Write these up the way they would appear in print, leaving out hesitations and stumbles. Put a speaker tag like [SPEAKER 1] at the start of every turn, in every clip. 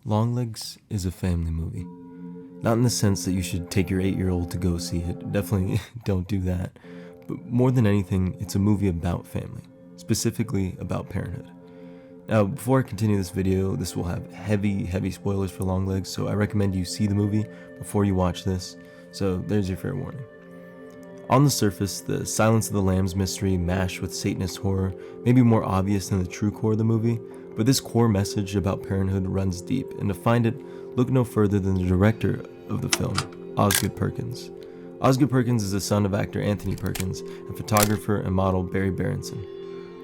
[SPEAKER 1] Longlegs is a family movie. Not in the sense that you should take your 8-year-old to go see it. Definitely don't do that. But more than anything, it's a movie about family, specifically about parenthood. Now, before I continue this video, this will have heavy spoilers for Longlegs, so I recommend you see the movie before you watch this. So there's your fair warning. On the surface, the Silence of the Lambs mystery mashed with Satanist horror may be more obvious than the true core of the movie, but this core message about parenthood runs deep, and to find it, look no further than the director of the film, Osgood Perkins. Osgood Perkins is the son of actor Anthony Perkins and photographer and model Barry Berenson.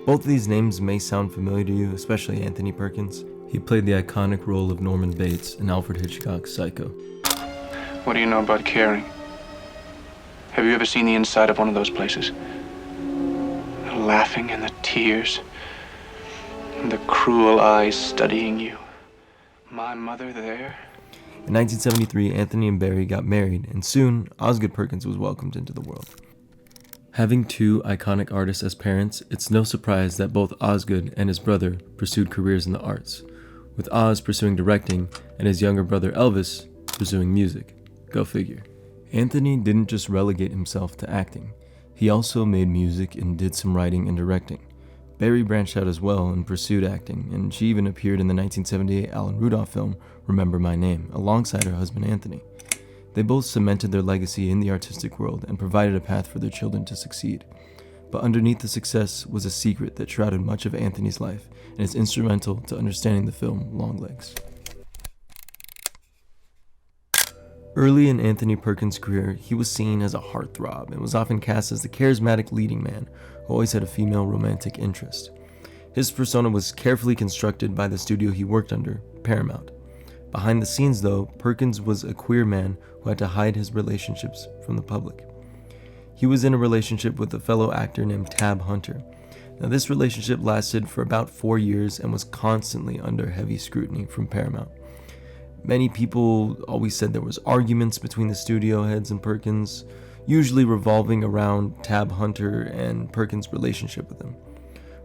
[SPEAKER 1] Both of these names may sound familiar to you, especially Anthony Perkins. He played the iconic role of Norman Bates in Alfred Hitchcock's Psycho.
[SPEAKER 2] What do you know about caring? Have you ever seen the inside of one of those places? The laughing and the tears, and the cruel eyes studying you. My mother there?
[SPEAKER 1] In 1973, Anthony and Barry got married, and soon, Osgood Perkins was welcomed into the world. Having two iconic artists as parents, it's no surprise that both Osgood and his brother pursued careers in the arts, with Oz pursuing directing and his younger brother Elvis pursuing music. Go figure. Anthony didn't just relegate himself to acting. He also made music and did some writing and directing. Barry branched out as well and pursued acting, and she even appeared in the 1978 Alan Rudolph film Remember My Name, alongside her husband Anthony. They both cemented their legacy in the artistic world and provided a path for their children to succeed. But underneath the success was a secret that shrouded much of Anthony's life and is instrumental to understanding the film Longlegs. Early in Anthony Perkins' career, he was seen as a heartthrob and was often cast as the charismatic leading man who always had a female romantic interest. His persona was carefully constructed by the studio he worked under, Paramount. Behind the scenes, though, Perkins was a queer man who had to hide his relationships from the public. He was in a relationship with a fellow actor named Tab Hunter. Now, this relationship lasted for about 4 years and was constantly under heavy scrutiny from Paramount. Many people always said there was arguments between the studio heads and Perkins, usually revolving around Tab Hunter and Perkins' relationship with him.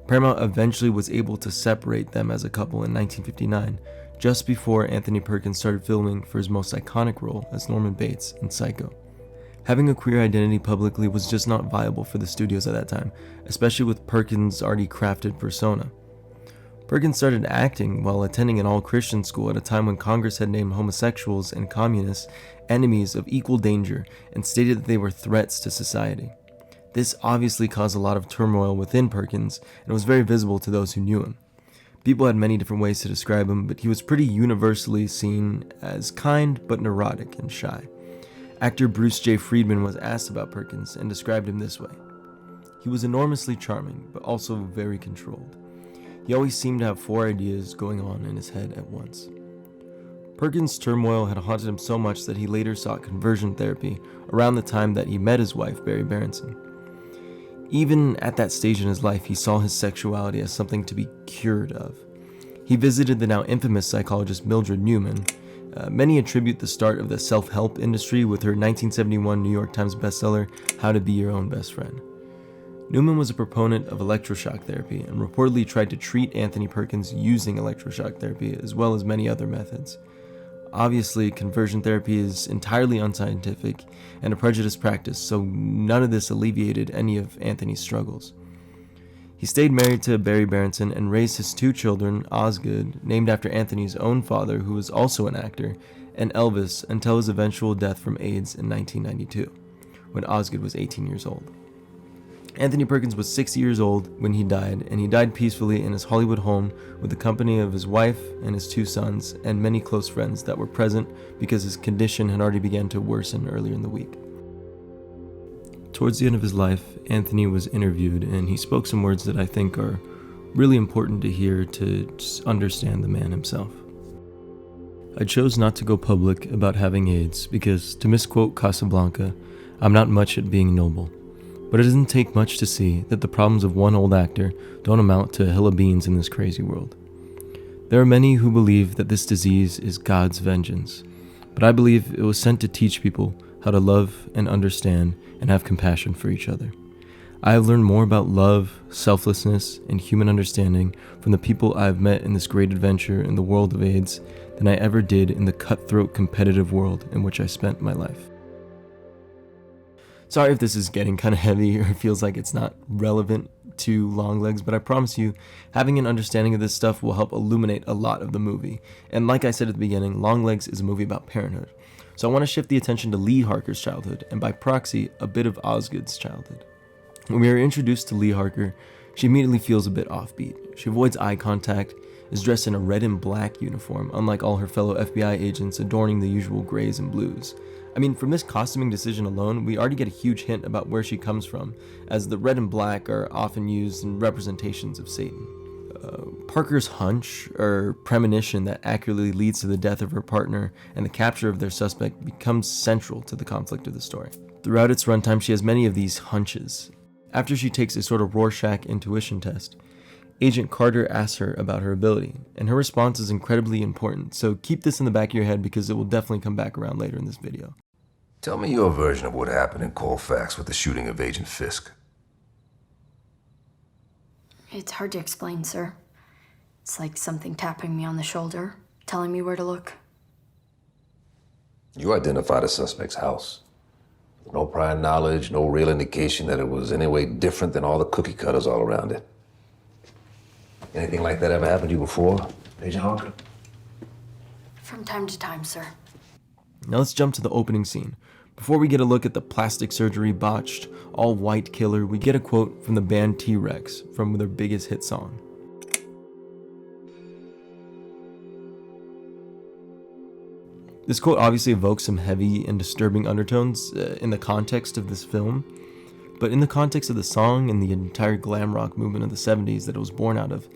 [SPEAKER 1] Paramount eventually was able to separate them as a couple in 1959, just before Anthony Perkins started filming for his most iconic role as Norman Bates in Psycho. Having a queer identity publicly was just not viable for the studios at that time, especially with Perkins' already crafted persona. Perkins started acting while attending an all-Christian school at a time when Congress had named homosexuals and communists enemies of equal danger and stated that they were threats to society. This obviously caused a lot of turmoil within Perkins and was very visible to those who knew him. People had many different ways to describe him, but he was pretty universally seen as kind but neurotic and shy. Actor Bruce J. Friedman was asked about Perkins and described him this way. He was enormously charming, but also very controlled. He always seemed to have 4 ideas going on in his head at once. Perkins' turmoil had haunted him so much that he later sought conversion therapy around the time that he met his wife, Barry Berenson. Even at that stage in his life, he saw his sexuality as something to be cured of. He visited the now infamous psychologist Mildred Newman. Many attribute the start of the self-help industry with her 1971 New York Times bestseller, How to Be Your Own Best Friend. Newman was a proponent of electroshock therapy and reportedly tried to treat Anthony Perkins using electroshock therapy as well as many other methods. Obviously, conversion therapy is entirely unscientific and a prejudiced practice, so none of this alleviated any of Anthony's struggles. He stayed married to Barry Berenson and raised his 2 children, Osgood, named after Anthony's own father, who was also an actor, and Elvis, until his eventual death from AIDS in 1992, when Osgood was 18 years old. Anthony Perkins was 60 years old when he died, and he died peacefully in his Hollywood home with the company of his wife and his 2 sons and many close friends that were present because his condition had already begun to worsen earlier in the week. Towards the end of his life, Anthony was interviewed, and he spoke some words that I think are really important to hear to just understand the man himself. I chose not to go public about having AIDS because, to misquote Casablanca, I'm not much at being noble. But it doesn't take much to see that the problems of one old actor don't amount to a hill of beans in this crazy world. There are many who believe that this disease is God's vengeance, but I believe it was sent to teach people how to love and understand and have compassion for each other. I have learned more about love, selflessness, and human understanding from the people I have met in this great adventure in the world of AIDS than I ever did in the cutthroat competitive world in which I spent my life. Sorry if this is getting kind of heavy or feels like it's not relevant to Longlegs, but I promise you, having an understanding of this stuff will help illuminate a lot of the movie. And like I said at the beginning, Longlegs is a movie about parenthood. So I want to shift the attention to Lee Harker's childhood, and by proxy, a bit of Osgood's childhood. When we are introduced to Lee Harker, she immediately feels a bit offbeat. She avoids eye contact, is dressed in a red and black uniform, unlike all her fellow FBI agents adorning the usual grays and blues. I mean, from this costuming decision alone, we already get a huge hint about where she comes from, as the red and black are often used in representations of Satan. Parker's hunch, or premonition that accurately leads to the death of her partner and the capture of their suspect becomes central to the conflict of the story. Throughout its runtime, she has many of these hunches. After she takes a sort of Rorschach intuition test, Agent Carter asks her about her ability, and her response is incredibly important, so keep this in the back of your head because it will definitely come back around later in this video.
[SPEAKER 3] Tell me your version of what happened in Colfax with the shooting of Agent Fisk.
[SPEAKER 4] It's hard to explain, sir. It's like something tapping me on the shoulder, telling me where to look.
[SPEAKER 3] You identified a suspect's house. No prior knowledge, no real indication that it was any way different than all the cookie cutters all around it. Anything like that ever happened to you before, Agent Harker?
[SPEAKER 4] From time to time, sir.
[SPEAKER 1] Now let's jump to the opening scene. Before we get a look at the plastic surgery botched, all-white killer, we get a quote from the band T-Rex from their biggest hit song. This quote obviously evokes some heavy and disturbing undertones in the context of this film, but in the context of the song and the entire glam rock movement of the 70s that it was born out of,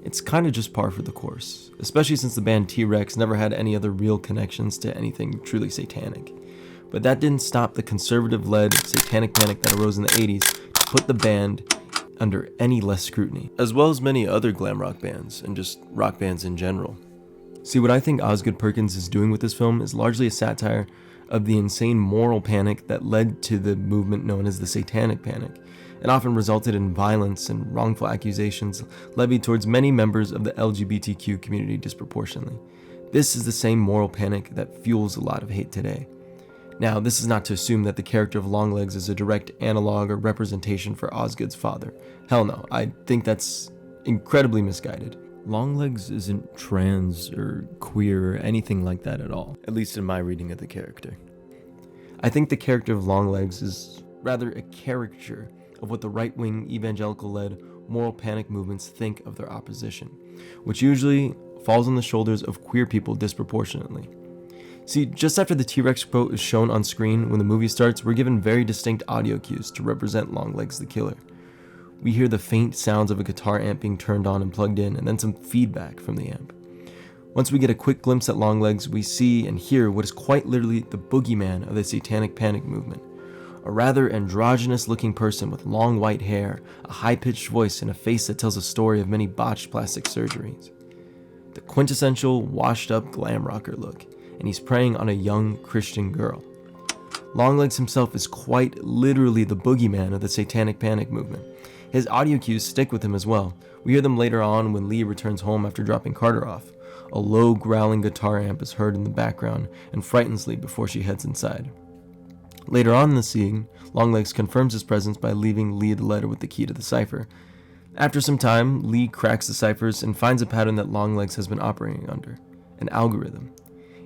[SPEAKER 1] it's kind of just par for the course, especially since the band T-Rex never had any other real connections to anything truly satanic. But that didn't stop the conservative-led satanic panic that arose in the 80s to put the band under any less scrutiny, as well as many other glam rock bands and just rock bands in general. See, what I think Osgood Perkins is doing with this film is largely a satire of the insane moral panic that led to the movement known as the Satanic Panic, and often resulted in violence and wrongful accusations levied towards many members of the LGBTQ community disproportionately. This is the same moral panic that fuels a lot of hate today. Now, this is not to assume that the character of Longlegs is a direct analog or representation for Osgood's father. Hell no, I think that's incredibly misguided. Longlegs isn't trans or queer or anything like that at all, at least in my reading of the character. I think the character of Longlegs is rather a caricature of what the right-wing evangelical-led moral panic movements think of their opposition, which usually falls on the shoulders of queer people disproportionately. See, just after the T-Rex quote is shown on screen when the movie starts, we're given very distinct audio cues to represent Longlegs the killer. We hear the faint sounds of a guitar amp being turned on and plugged in, and then some feedback from the amp. Once we get a quick glimpse at Longlegs, we see and hear what is quite literally the boogeyman of the Satanic Panic movement. A rather androgynous-looking person with long white hair, a high-pitched voice, and a face that tells a story of many botched plastic surgeries. The quintessential washed-up glam rocker look, and he's preying on a young Christian girl. Longlegs himself is quite literally the boogeyman of the Satanic Panic movement. His audio cues stick with him as well. We hear them later on when Lee returns home after dropping Carter off. A low growling guitar amp is heard in the background and frightens Lee before she heads inside. Later on in the scene, Longlegs confirms his presence by leaving Lee the letter with the key to the cipher. After some time, Lee cracks the ciphers and finds a pattern that Longlegs has been operating under, an algorithm.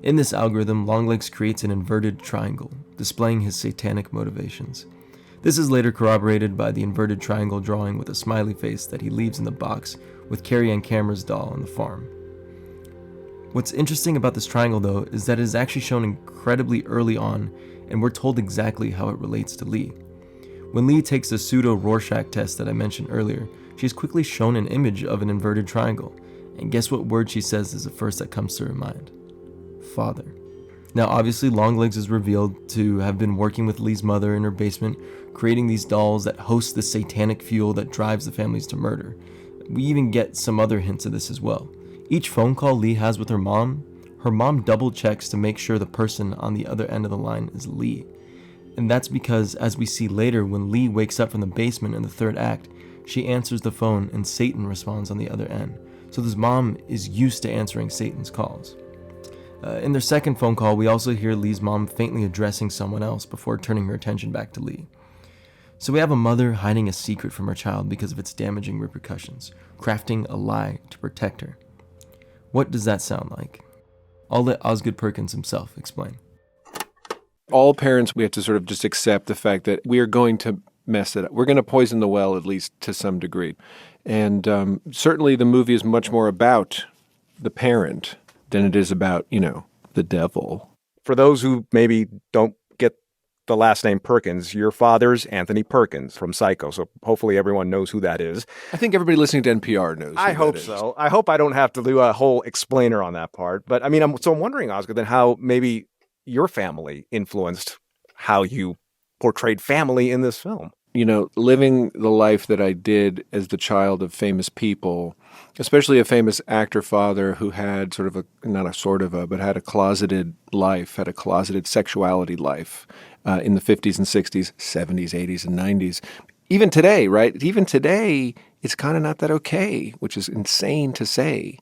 [SPEAKER 1] In this algorithm, Longlegs creates an inverted triangle, displaying his satanic motivations. This is later corroborated by the inverted triangle drawing with a smiley face that he leaves in the box with Carrie Ann Cameron's doll on the farm. What's interesting about this triangle, though, is that it is actually shown incredibly early on, and we're told exactly how it relates to Lee. When Lee takes the pseudo-Rorschach test that I mentioned earlier, she's quickly shown an image of an inverted triangle, and guess what word she says is the first that comes to her mind? Father. Now, obviously, Longlegs is revealed to have been working with Lee's mother in her basement, creating these dolls that host the satanic fuel that drives the families to murder. We even get some other hints of this as well. Each phone call Lee has with her mom double checks to make sure the person on the other end of the line is Lee. And that's because, as we see later, when Lee wakes up from the basement in the third act, she answers the phone and Satan responds on the other end. So this mom is used to answering Satan's calls. In their second phone call, we also hear Lee's mom faintly addressing someone else before turning her attention back to Lee. So we have a mother hiding a secret from her child because of its damaging repercussions, crafting a lie to protect her. What does that sound like? I'll let Osgood Perkins himself explain.
[SPEAKER 5] All parents, we have to sort of just accept the fact that we are going to mess it up. We're going to poison the well, at least to some degree. And certainly the movie is much more about the parent than it is about, the devil.
[SPEAKER 6] For those who maybe don't get the last name Perkins, your father's Anthony Perkins from Psycho, so hopefully everyone knows who that is.
[SPEAKER 5] I think everybody listening to NPR knows.
[SPEAKER 6] I hope so. I hope I don't have to do a whole explainer on that part. But I mean, I'm wondering, Oscar, then how maybe your family influenced how you portrayed family in this film.
[SPEAKER 5] Living the life that I did as the child of famous people, especially a famous actor father who had but had a closeted life, had a closeted sexuality life in the 50s and 60s, 70s, 80s, and 90s. Even today, right? Even today, it's kind of not that okay, which is insane to say.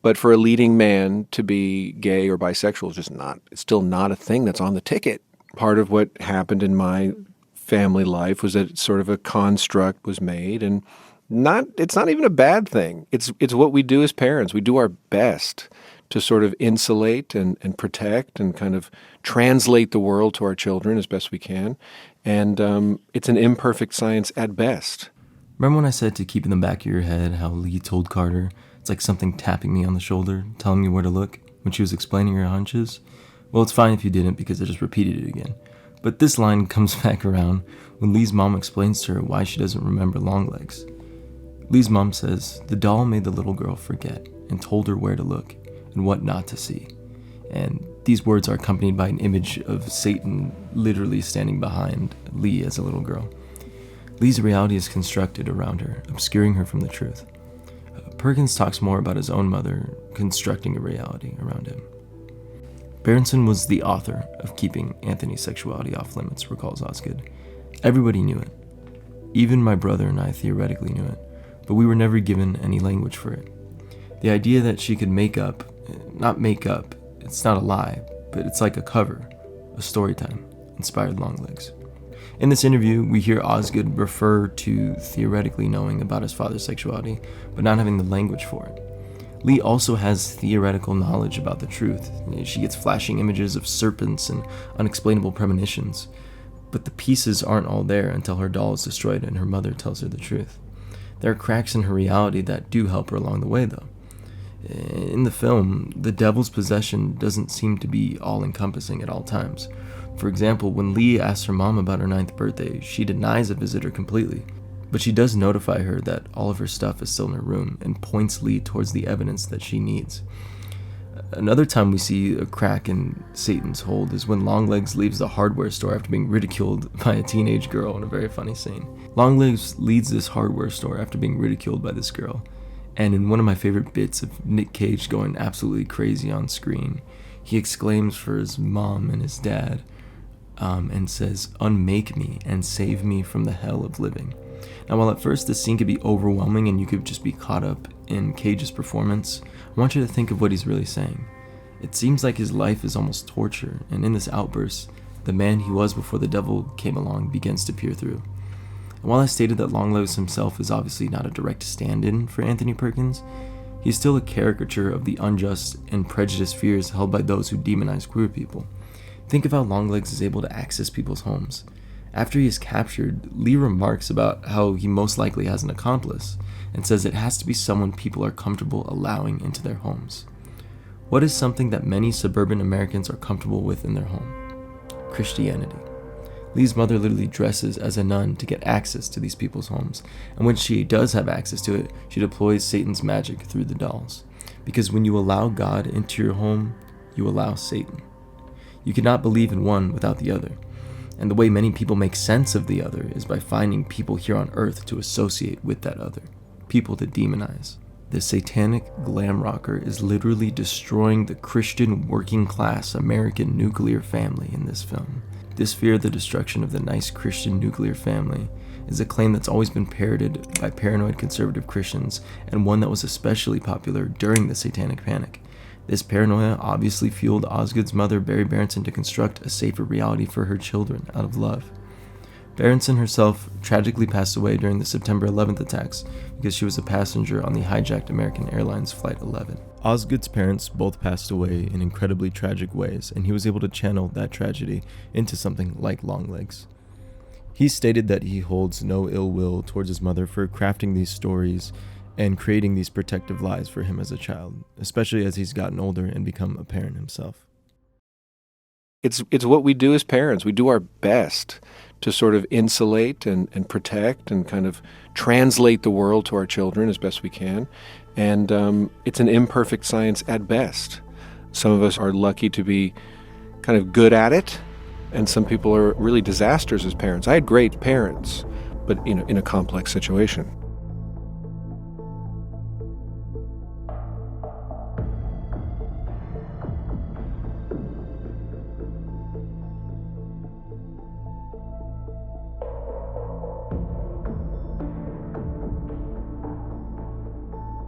[SPEAKER 5] But for a leading man to be gay or bisexual is it's still not a thing that's on the ticket. Part of what happened in my family life was that sort of a construct was made, and it's not even a bad thing. It's what we do as parents. We do our best to sort of insulate and protect and kind of translate the world to our children as best we can. And it's an imperfect science at best.
[SPEAKER 1] Remember when I said to keep in the back of your head how Lee told Carter, it's like something tapping me on the shoulder, telling me where to look when she was explaining her hunches? Well, it's fine if you didn't because I just repeated it again. But this line comes back around when Lee's mom explains to her why she doesn't remember Longlegs. Lee's mom says the doll made the little girl forget and told her where to look and what not to see. And these words are accompanied by an image of Satan literally standing behind Lee as a little girl. Lee's reality is constructed around her, obscuring her from the truth. Perkins talks more about his own mother constructing a reality around him. Berenson was the author of Keeping Anthony's Sexuality Off Limits, recalls Osgood. Everybody knew it. Even my brother and I theoretically knew it, but we were never given any language for it. The idea that she could not make up, it's not a lie, but it's like a cover, a story time, inspired Longlegs. In this interview, we hear Osgood refer to theoretically knowing about his father's sexuality, but not having the language for it. Lee also has theoretical knowledge about the truth. She gets flashing images of serpents and unexplainable premonitions, but the pieces aren't all there until her doll is destroyed and her mother tells her the truth. There are cracks in her reality that do help her along the way, though. In the film, the devil's possession doesn't seem to be all-encompassing at all times. For example, when Lee asks her mom about her 9th birthday, she denies a visitor completely, but she does notify her that all of her stuff is still in her room and points Lee towards the evidence that she needs. Another time we see a crack in Satan's hold is when Longlegs leaves the hardware store after being ridiculed by a teenage girl in a very funny scene. Longlegs leaves this hardware store after being ridiculed by this girl, and in one of my favorite bits of Nick Cage going absolutely crazy on screen, he exclaims for his mom and his dad and says, "Unmake me and save me from the hell of living." Now, while at first this scene could be overwhelming and you could just be caught up in Cage's performance, I want you to think of what he's really saying. It seems like his life is almost torture, and in this outburst, the man he was before the devil came along begins to peer through. And while I stated that Longlegs himself is obviously not a direct stand-in for Anthony Perkins, he's still a caricature of the unjust and prejudiced fears held by those who demonize queer people. Think of how Longlegs is able to access people's homes. After he is captured, Lee remarks about how he most likely has an accomplice, and says it has to be someone people are comfortable allowing into their homes. What is something that many suburban Americans are comfortable with in their home? Christianity. Lee's mother literally dresses as a nun to get access to these people's homes, and when she does have access to it, she deploys Satan's magic through the dolls. Because when you allow God into your home, you allow Satan. You cannot believe in one without the other. And the way many people make sense of the other is by finding people here on earth to associate with that other, people to demonize. The satanic glam rocker is literally destroying the Christian working class American nuclear family in this film. This fear of the destruction of the nice Christian nuclear family is a claim that's always been parroted by paranoid conservative Christians, and one that was especially popular during the Satanic Panic. This paranoia obviously fueled Osgood's mother, Barry Berenson, to construct a safer reality for her children out of love. Berenson herself tragically passed away during the September 11th attacks because she was a passenger on the hijacked American Airlines Flight 11. Osgood's parents both passed away in incredibly tragic ways, and he was able to channel that tragedy into something like Longlegs. He stated that he holds no ill will towards his mother for crafting these stories and creating these protective lies for him as a child, especially as he's gotten older and become a parent himself.
[SPEAKER 5] It's what we do as parents. We do our best to sort of insulate and protect and kind of translate the world to our children as best we can. And it's an imperfect science at best. Some of us are lucky to be kind of good at it, and some people are really disasters as parents. I had great parents, but in a complex situation.